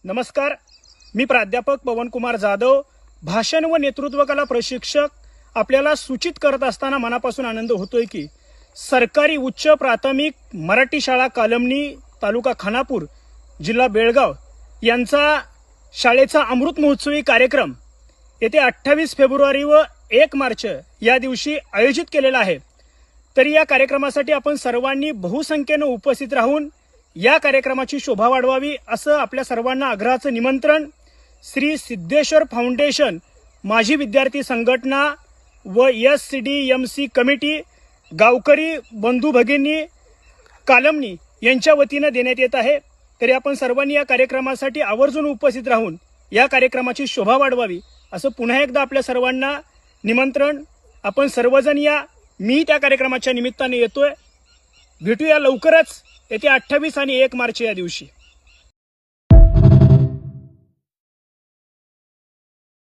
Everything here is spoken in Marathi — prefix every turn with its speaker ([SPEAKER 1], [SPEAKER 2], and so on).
[SPEAKER 1] नमस्कार, मी प्राध्यापक पवनकुमार जाधव, भाषण व नेतृत्व कला प्रशिक्षक. आपल्याला सूचित करत असताना मनापासून आनंद होतोय की सरकारी उच्च प्राथमिक मराठी शाळा कालमनी, तालुका खानापूर, जिल्हा बेळगाव यांचा शाळेचा अमृत महोत्सवी कार्यक्रम येथे 28 फेब्रुवारी व 1 मार्च या दिवशी आयोजित केलेला आहे. तरी या कार्यक्रमासाठी आपण सर्वांनी बहुसंख्येने उपस्थित राहून या कार्यक्रमाची शोभा वाढवावी असं आपल्या सर्वांना आग्रहाचं निमंत्रण श्री सिद्धेश्वर फाउंडेशन, माजी विद्यार्थी संघटना व SCDMC कमिटी, गावकरी बंधू भगिनी कालमनी यांच्या वतीनं देण्यात येत आहे. तरी आपण सर्वांनी या कार्यक्रमासाठी आवर्जून उपस्थित राहून या कार्यक्रमाची शोभा वाढवावी असं पुन्हा एकदा आपल्या सर्वांना निमंत्रण. आपण सर्वजण या. मी त्या कार्यक्रमाच्या निमित्ताने येतोय. भेटूया लवकरच येत्या 28 आणि 1 मार्च या दिवशी.